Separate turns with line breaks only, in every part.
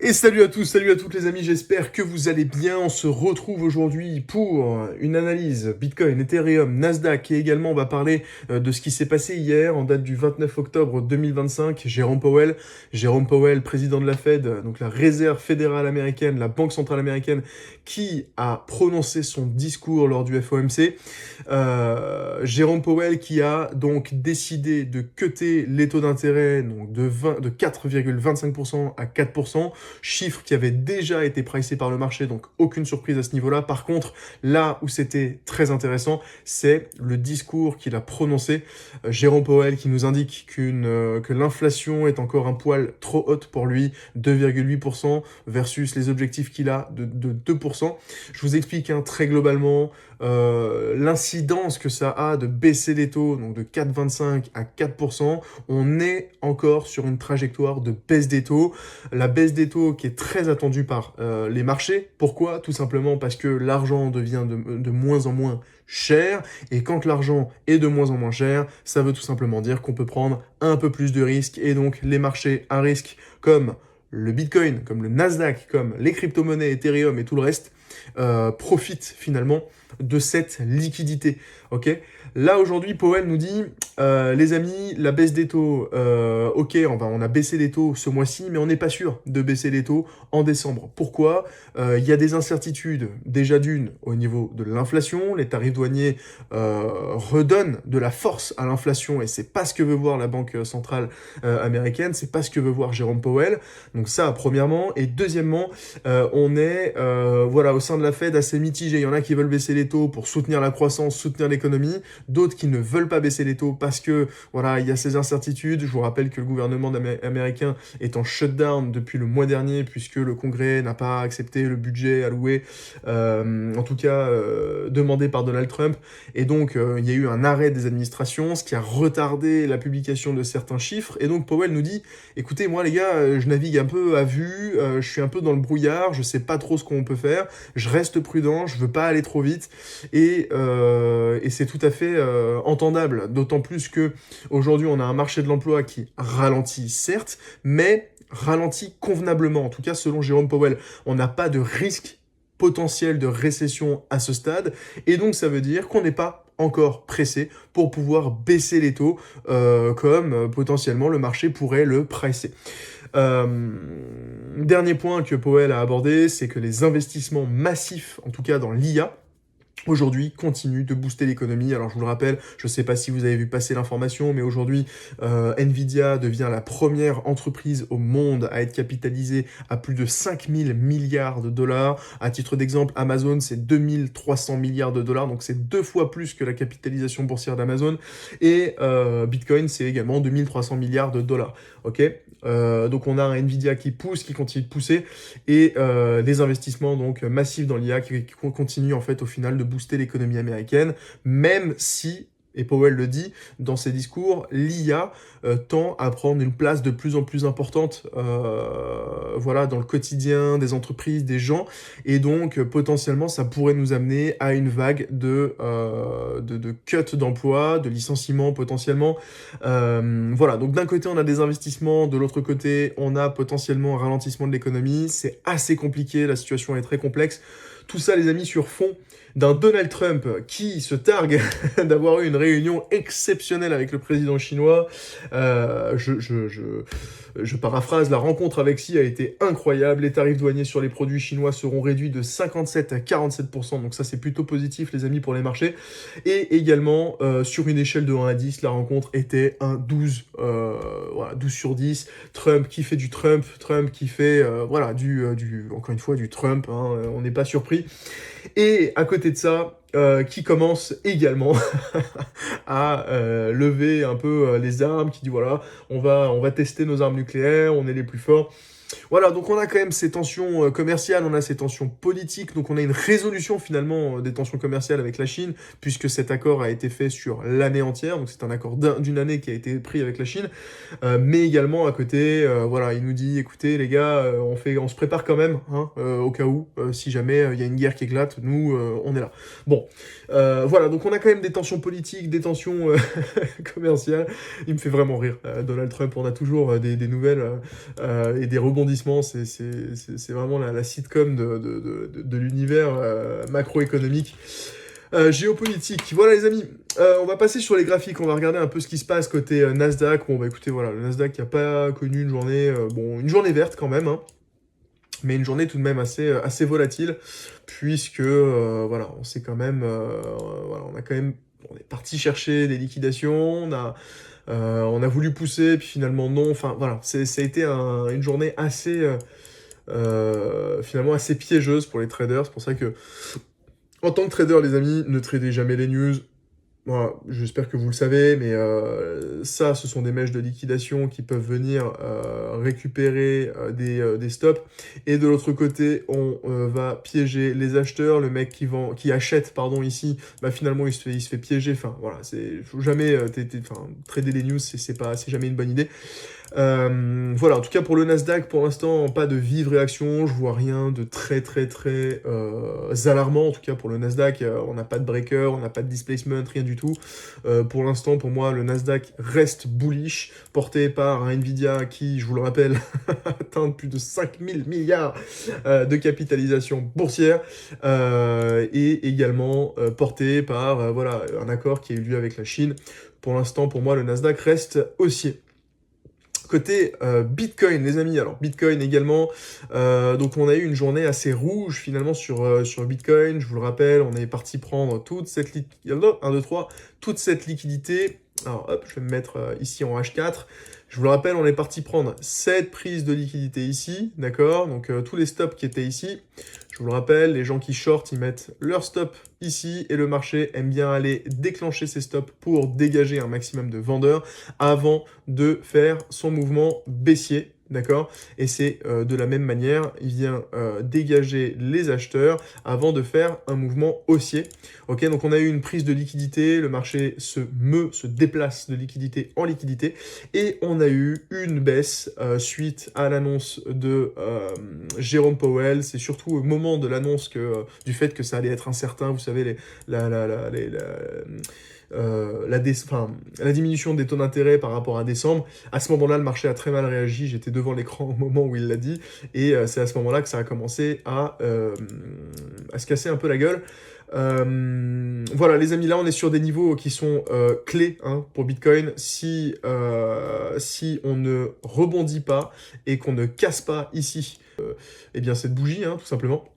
Et salut à tous, salut à toutes les amis, j'espère que vous allez bien. On se retrouve aujourd'hui pour une analyse Bitcoin, Ethereum, Nasdaq et également on va parler de ce qui s'est passé hier en date du 29 octobre 2025. Jérôme Powell, président de la Fed, donc la réserve fédérale américaine, la banque centrale américaine, qui a prononcé son discours lors du FOMC. Jérôme Powell qui a donc décidé de cutter les taux d'intérêt donc de 4,25% à 4%. Chiffre qui avait déjà été pricé par le marché, donc aucune surprise à ce niveau-là. Par contre, là où c'était très intéressant, c'est le discours qu'il a prononcé. Jérôme Powell qui nous indique que l'inflation est encore un poil trop haute pour lui, 2,8% versus les objectifs qu'il a de 2%. Je vous explique très globalement l'incidence que ça a de baisser les taux, donc de 4,25 à 4%. On est encore sur une trajectoire de baisse des taux. La baisse des taux qui est très attendue par les marchés. Pourquoi ? Tout simplement parce que l'argent devient de moins en moins cher. Et quand l'argent est de moins en moins cher, ça veut tout simplement dire qu'on peut prendre un peu plus de risques. Et donc les marchés à risque comme le Bitcoin, comme le Nasdaq, comme les crypto-monnaies, Ethereum et tout le reste, profitent finalement de cette liquidité. Ok ? Là aujourd'hui, Powell nous dit, les amis, la baisse des taux, ok, on a baissé les taux ce mois-ci, mais on n'est pas sûr de baisser les taux en décembre. Pourquoi ? Il y a des incertitudes, déjà d'une, au niveau de l'inflation. Les tarifs douaniers redonnent de la force à l'inflation, et c'est pas ce que veut voir la Banque centrale américaine, c'est pas ce que veut voir Jérôme Powell. Donc ça, premièrement. Et deuxièmement, on est au sein de la Fed assez mitigé. Il y en a qui veulent baisser les taux pour soutenir la croissance, soutenir l'économie, d'autres qui ne veulent pas baisser les taux parce que il y a ces incertitudes. Je vous rappelle que le gouvernement américain est en shutdown depuis le mois dernier puisque le Congrès n'a pas accepté le budget alloué, en tout cas demandé par Donald Trump. Et donc il y a eu un arrêt des administrations, ce qui a retardé la publication de certains chiffres. Et donc Powell nous dit, écoutez, moi les gars, je navigue un peu à vue, je suis un peu dans le brouillard, je sais pas trop ce qu'on peut faire, je reste prudent, je veux pas aller trop vite, et c'est tout à fait entendable, d'autant plus que aujourd'hui on a un marché de l'emploi qui ralentit certes, mais ralentit convenablement, en tout cas selon Jérôme Powell. On n'a pas de risque potentiel de récession à ce stade, et donc ça veut dire qu'on n'est pas encore pressé pour pouvoir baisser les taux comme potentiellement le marché pourrait le pricer. Dernier point que Powell a abordé, c'est que les investissements massifs, en tout cas dans l'IA, aujourd'hui, continue de booster l'économie. Alors je vous le rappelle, je ne sais pas si vous avez vu passer l'information, mais aujourd'hui, Nvidia devient la première entreprise au monde à être capitalisée à plus de 5000 milliards de dollars. À titre d'exemple, Amazon, c'est 2300 milliards de dollars, donc c'est 2 fois plus que la capitalisation boursière d'Amazon. Et Bitcoin, c'est également 2300 milliards de dollars. Ok, donc on a un Nvidia qui pousse, qui continue de pousser, et des investissements donc massifs dans l'IA qui continuent en fait au final de booster l'économie américaine, même si, et Powell le dit dans ses discours, l'IA tend à prendre une place de plus en plus importante dans le quotidien des entreprises, des gens, et donc potentiellement ça pourrait nous amener à une vague de cut d'emploi, de licenciements potentiellement. Donc d'un côté on a des investissements, de l'autre côté on a potentiellement un ralentissement de l'économie. C'est assez compliqué, la situation est très complexe. Tout ça, les amis, sur fond d'un Donald Trump qui se targue d'avoir eu une réunion exceptionnelle avec le président chinois. Je paraphrase, la rencontre avec Xi a été incroyable. Les tarifs douaniers sur les produits chinois seront réduits de 57 à 47%. Donc ça, c'est plutôt positif, les amis, pour les marchés. Et également, sur une échelle de 1 à 10, la rencontre était un 12, 12 sur 10. Trump qui fait du Trump, Trump qui fait encore une fois, du Trump. On n'est pas surpris. Et à côté de ça, qui commence également à lever un peu les armes, qui dit on va tester nos armes nucléaires, on est les plus forts. Voilà, donc on a quand même ces tensions commerciales, on a ces tensions politiques, donc on a une résolution finalement des tensions commerciales avec la Chine, puisque cet accord a été fait sur l'année entière, donc c'est un accord d'une année qui a été pris avec la Chine, mais également à côté, il nous dit, écoutez les gars, on se prépare quand même, au cas où, si jamais il y a une guerre qui éclate, nous, on est là. Bon, donc on a quand même des tensions politiques, des tensions commerciales. Il me fait vraiment rire, Donald Trump, on a toujours des nouvelles et des rebondissements rebondissements, c'est vraiment la sitcom de l'univers macroéconomique. Géopolitique. Voilà les amis, on va passer sur les graphiques, on va regarder un peu ce qui se passe côté Nasdaq. Bon bah écoutez, voilà, le Nasdaq qui n'a pas connu une journée, bon, une journée verte quand même, hein, mais une journée tout de même assez volatile, puisque voilà, on sait quand même, voilà, on est parti chercher des liquidations, on a voulu pousser, puis finalement non, enfin voilà, ça a été une journée finalement assez piégeuse pour les traders. C'est pour ça que, en tant que trader, les amis, ne tradez jamais les news. Voilà, j'espère que vous le savez, mais ça, ce sont des mèches de liquidation qui peuvent venir récupérer des stops. Et de l'autre côté, on va piéger les acheteurs. Le mec qui achète, pardon, ici, bah finalement, il se fait piéger. Enfin, voilà, faut jamais trader les news, c'est jamais une bonne idée. Voilà, en tout cas pour le Nasdaq, pour l'instant, pas de vive réaction, je vois rien de très alarmant, en tout cas pour le Nasdaq, on n'a pas de breaker, on n'a pas de displacement, rien du tout. Pour l'instant, pour moi, le Nasdaq reste bullish, porté par un Nvidia qui, je vous le rappelle, atteint plus de 5000 milliards de capitalisation boursière, et également porté par voilà, un accord qui a eu lieu avec la Chine. Pour l'instant, pour moi, le Nasdaq reste haussier. Côté Bitcoin, les amis, alors Bitcoin également, donc on a eu une journée assez rouge finalement sur Bitcoin, je vous le rappelle, on est parti prendre toute cette liquidité, alors hop, je vais me mettre ici en H4, je vous le rappelle, on est parti prendre cette prise de liquidité ici, d'accord, donc tous les stops qui étaient ici, je vous le rappelle, les gens qui short, ils mettent leur stop ici, et le marché aime bien aller déclencher ces stops pour dégager un maximum de vendeurs avant de faire son mouvement baissier, d'accord? Et c'est de la même manière, il vient dégager les acheteurs avant de faire un mouvement haussier. Ok, donc on a eu une prise de liquidité, le marché se déplace de liquidité en liquidité, et on a eu une baisse suite à l'annonce de Jérôme Powell. C'est surtout au moment de l'annonce du fait que ça allait être incertain, vous savez, la diminution des taux d'intérêt par rapport à décembre. À ce moment-là, le marché a très mal réagi. J'étais devant l'écran au moment où il l'a dit. Et c'est à ce moment-là que ça a commencé à se casser un peu la gueule. Voilà, les amis, là, on est sur des niveaux qui sont clés hein, pour Bitcoin. Si on ne rebondit pas et qu'on ne casse pas ici eh bien, cette bougie, hein, tout simplement,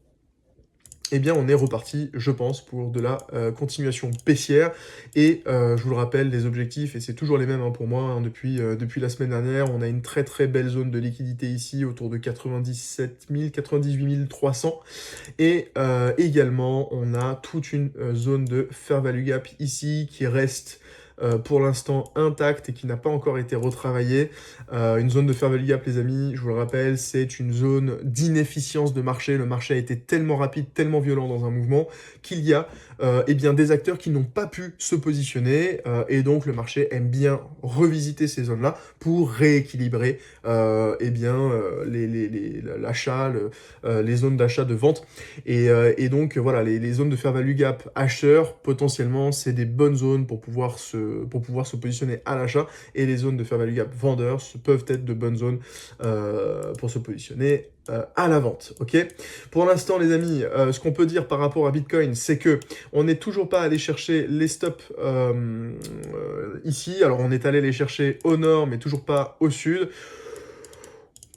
eh bien, on est reparti, je pense, pour de la continuation baissière. Et je vous le rappelle, les objectifs, et c'est toujours les mêmes hein, pour moi, hein, depuis la semaine dernière, on a une très belle zone de liquidité ici, autour de 97 000, 98 300. Et également, on a toute une zone de fair value gap ici, qui reste pour l'instant intacte et qui n'a pas encore été retravaillée. Une zone de fair value gap, les amis, je vous le rappelle, c'est une zone d'inefficience de marché. Le marché a été tellement rapide, tellement violent dans un mouvement qu'il y a eh bien, des acteurs qui n'ont pas pu se positionner et donc le marché aime bien revisiter ces zones-là pour rééquilibrer eh bien, l'achat, les zones d'achat, de vente. Et donc voilà, les zones de fair value gap acheteurs, potentiellement, c'est des bonnes zones pour pouvoir se positionner à l'achat, et les zones de fair value gap vendeurs peuvent être de bonnes zones pour se positionner à la vente, ok? Pour l'instant, les amis, ce qu'on peut dire par rapport à Bitcoin, c'est que on n'est toujours pas allé chercher les stops ici. Alors, on est allé les chercher au nord, mais toujours pas au sud.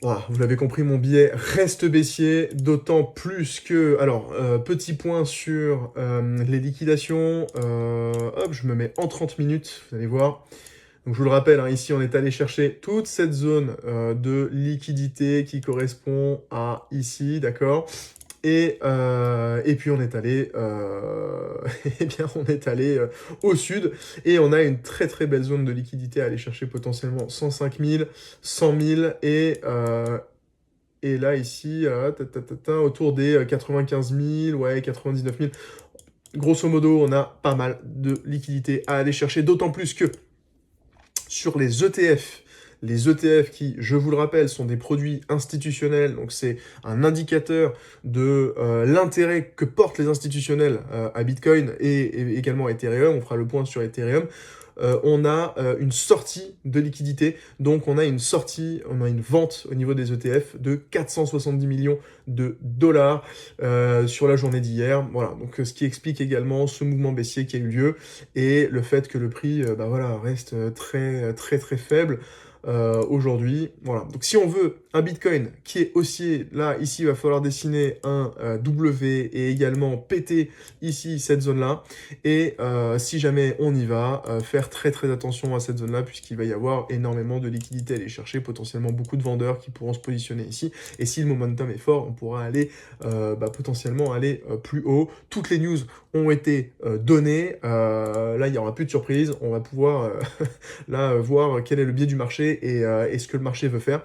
Voilà, vous l'avez compris, mon billet reste baissier, d'autant plus que... Alors, petit point sur les liquidations. Hop, je me mets en 30 minutes, vous allez voir. Donc je vous le rappelle, hein, ici on est allé chercher toute cette zone de liquidité qui correspond à ici, d'accord? Et puis on est allé, eh bien on est allé au sud, et on a une très belle zone de liquidité à aller chercher, potentiellement 105 000, 100 000, et là ici, autour des 95 000, ouais, 99 000. Grosso modo, on a pas mal de liquidité à aller chercher, d'autant plus que sur les ETF, les ETF qui, je vous le rappelle, sont des produits institutionnels, donc c'est un indicateur de l'intérêt que portent les institutionnels à Bitcoin et également à Ethereum. On fera le point sur Ethereum. On a une sortie de liquidité, donc on a une vente au niveau des ETF de 470 millions de dollars sur la journée d'hier. Voilà, donc ce qui explique également ce mouvement baissier qui a eu lieu et le fait que le prix reste très faible. Aujourd'hui, voilà. Donc si on veut un Bitcoin qui est haussier, là, ici, il va falloir dessiner un W et également péter ici cette zone-là. Et si jamais on y va, faire très attention à cette zone-là, puisqu'il va y avoir énormément de liquidités à aller chercher, potentiellement beaucoup de vendeurs qui pourront se positionner ici. Et si le momentum est fort, on pourra aller potentiellement aller plus haut. Toutes les news ont été données. Là, il n'y aura plus de surprise. On va pouvoir là voir quel est le biais du marché et ce que le marché veut faire.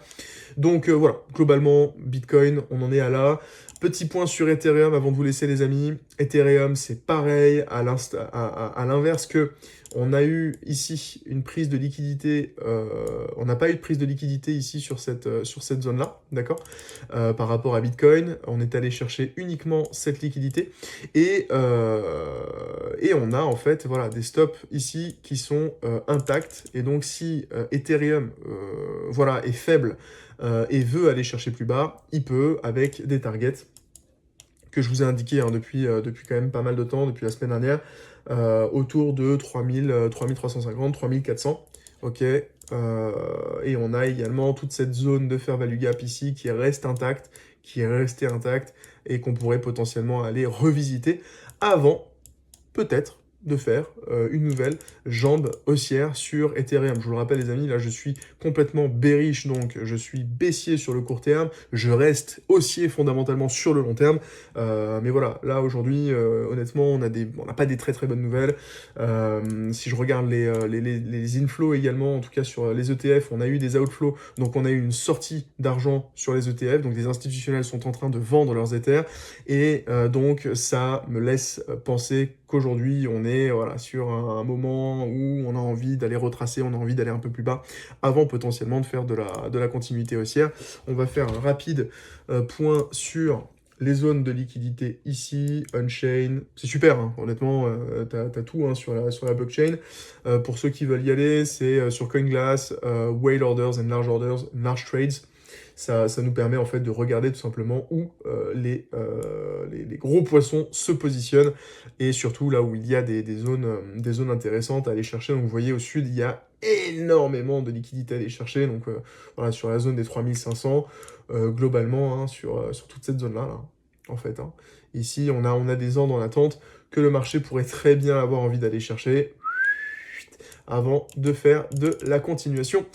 Donc voilà, globalement, Bitcoin, on en est à là. Petit point sur Ethereum avant de vous laisser les amis. Ethereum, c'est pareil, à l'inverse que on a eu ici une prise de liquidité, on n'a pas eu de prise de liquidité ici sur cette zone-là, d'accord. Par rapport à Bitcoin, on est allé chercher uniquement cette liquidité et on a en fait voilà, des stops ici qui sont intacts. Et donc si Ethereum voilà, est faible et veut aller chercher plus bas, il peut avec des targets que je vous ai indiqué depuis quand même pas mal de temps, depuis la semaine dernière, autour de 3350, 3400, ok. Et on a également toute cette zone de fair value gap ici qui reste intacte, qui est restée intacte et qu'on pourrait potentiellement aller revisiter avant, peut-être, de faire une nouvelle jambe haussière sur Ethereum. Je vous le rappelle les amis, là je suis complètement bearish, donc je suis baissier sur le court terme, je reste haussier fondamentalement sur le long terme, mais voilà, là aujourd'hui, honnêtement, on n'a pas des très bonnes nouvelles. Si je regarde les inflows également, en tout cas sur les ETF, on a eu des outflows, donc on a eu une sortie d'argent sur les ETF, donc des institutionnels sont en train de vendre leurs Ethers, et donc ça me laisse penser qu'aujourd'hui on est voilà, sur un moment où on a envie d'aller retracer, on a envie d'aller un peu plus bas, avant potentiellement de faire de la continuité haussière. On va faire un rapide point sur les zones de liquidité ici, on-chain, c'est super, hein, honnêtement, t'as tout hein, sur la blockchain. Pour ceux qui veulent y aller, c'est sur CoinGlass, Whale Orders and Large Trades. Ça nous permet en fait de regarder tout simplement où les gros poissons se positionnent et surtout là où il y a des zones intéressantes à aller chercher. Donc vous voyez au sud, il y a énormément de liquidités à aller chercher. Donc voilà, sur la zone des 3500, globalement, hein, sur toute cette zone-là, là, en fait. Hein. Ici, on a des ordres en attente que le marché pourrait très bien avoir envie d'aller chercher avant de faire de la continuation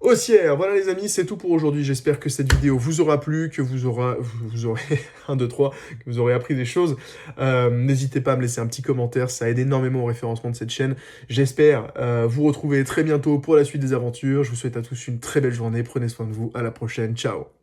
haussière. Voilà les amis, c'est tout pour aujourd'hui. J'espère que cette vidéo vous aura plu, que vous aurez 1, 2, 3, que vous aurez appris des choses. N'hésitez pas à me laisser un petit commentaire, ça aide énormément au référencement de cette chaîne. J'espère vous retrouver très bientôt pour la suite des aventures. Je vous souhaite à tous une très belle journée, prenez soin de vous, à la prochaine, ciao.